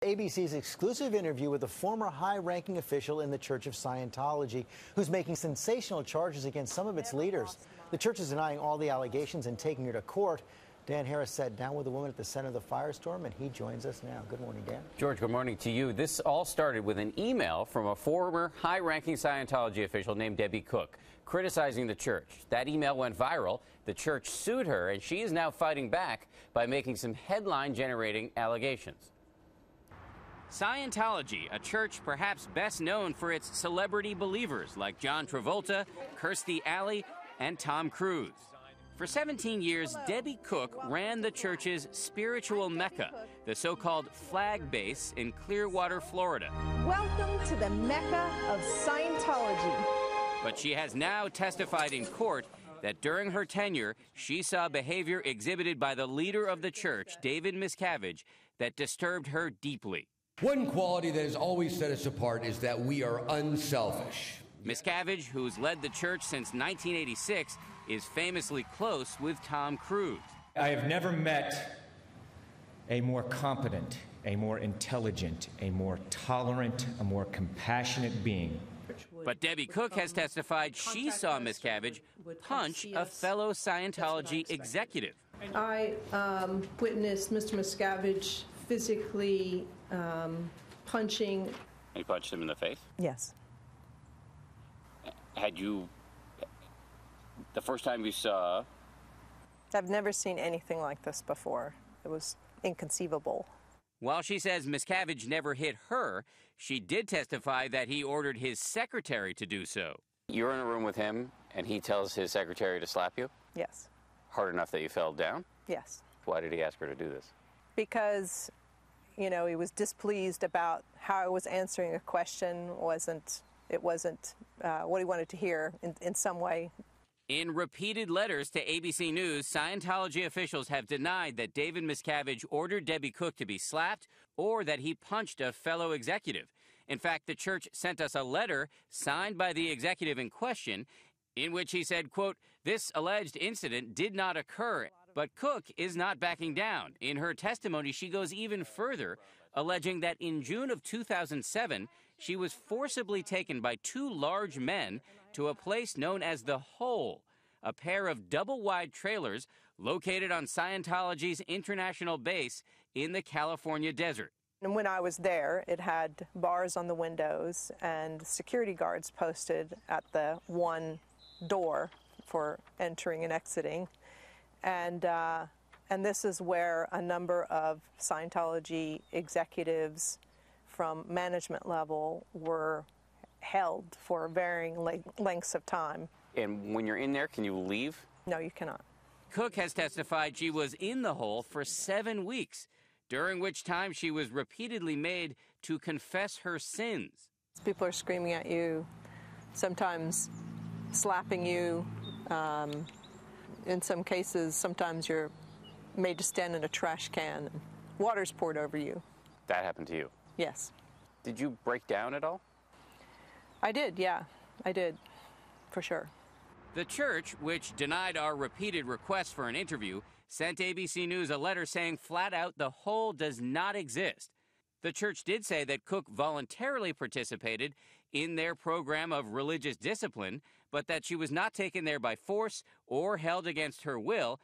ABC's exclusive interview with a former high-ranking official in the Church of Scientology who's making sensational charges against some of its leaders. The church is denying all the allegations and taking her to court. Dan Harris sat down with the woman at the center of the firestorm, and he joins us now. Good morning, Dan. George, good morning to you. This all started with an email from a former high-ranking Scientology official named Debbie Cook criticizing the church. That email went viral. The church sued her, and she is now fighting back by making some headline-generating allegations. Scientology, a church perhaps best known for its celebrity believers like John Travolta, Kirstie Alley, and Tom Cruise. For 17 years, Debbie Cook ran the church's spiritual mecca, the so-called flag base in Clearwater, Florida. Welcome to the Mecca of Scientology. But she has now testified in court that during her tenure, she saw behavior exhibited by the leader of the church, David Miscavige, that disturbed her deeply. One quality that has always set us apart is that we are unselfish. Miscavige, who's led the church since 1986, is famously close with Tom Cruise. I have never met a more competent, a more intelligent, a more tolerant, a more compassionate being. But Debbie Cook has testified she saw Miscavige punch a fellow Scientology executive. I witnessed Mr. Miscavige physically punching. He punched him in the face? Yes. Had you, the first time you saw? I've never seen anything like this before. It was inconceivable. While she says Miscavige never hit her, she did testify that he ordered his secretary to do so. You're in a room with him, and he tells his secretary to slap you? Yes. Hard enough that you fell down? Yes. Why did he ask her to do this? Because, you know, he was displeased about how I was answering a question. It wasn't what he wanted to hear in some way. In repeated letters to ABC News, Scientology officials have denied that David Miscavige ordered Debbie Cook to be slapped or that he punched a fellow executive. In fact, the church sent us a letter signed by the executive in question in which he said, quote, "This alleged incident did not occur." But Cook is not backing down. In her testimony, she goes even further, alleging that in June of 2007, she was forcibly taken by two large men to a place known as The Hole, a pair of double-wide trailers located on Scientology's international base in the California desert. And when I was there, it had bars on the windows and security guards posted at the one door for entering and exiting. And this is where a number of Scientology executives from management level were held for varying lengths of time. And when you're in there, can you leave? No, you cannot. Cook has testified she was in the hole for 7 weeks, during which time she was repeatedly made to confess her sins. People are screaming at you, sometimes slapping you. In some cases, sometimes you're made to stand in a trash can and water's poured over you. That happened to you? Yes. Did you break down at all? I did, yeah. I did, for sure. The church, which denied our repeated requests for an interview, sent ABC News a letter saying flat out the hole does not exist. The church did say that Cook voluntarily participated in their program of religious discipline, but that she was not taken there by force or held against her will,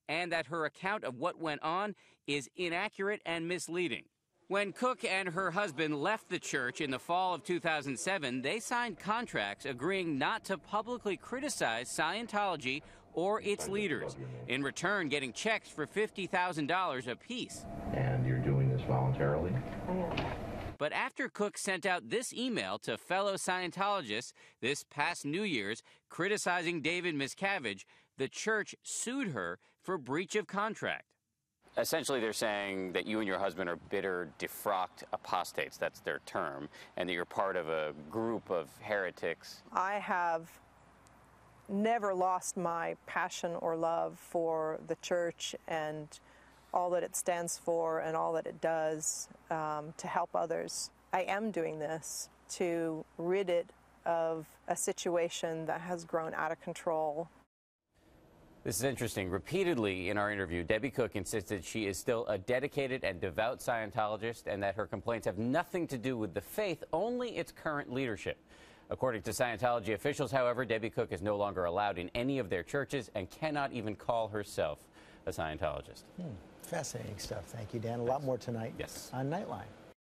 and that her account of what went on is inaccurate and misleading. When Cook and her husband left the church in the fall of 2007, they signed contracts agreeing not to publicly criticize Scientology or its leaders, in return getting checks for $50,000 apiece. And you're doing this voluntarily? But after Cook sent out this email to fellow Scientologists this past New Year's criticizing David Miscavige, the church sued her for breach of contract. Essentially, they're saying that you and your husband are bitter, defrocked apostates, that's their term, and that you're part of a group of heretics. I have never lost my passion or love for the church and all that it stands for and all that it does to help others. I am doing this to rid it of a situation that has grown out of control. This is interesting. Repeatedly in our interview, Debbie Cook insisted she is still a dedicated and devout Scientologist and that her complaints have nothing to do with the faith, only its current leadership. According to Scientology officials, however, Debbie Cook is no longer allowed in any of their churches and cannot even call herself a Scientologist. Fascinating stuff. Thank you, Dan. A lot more tonight Yes. on Nightline.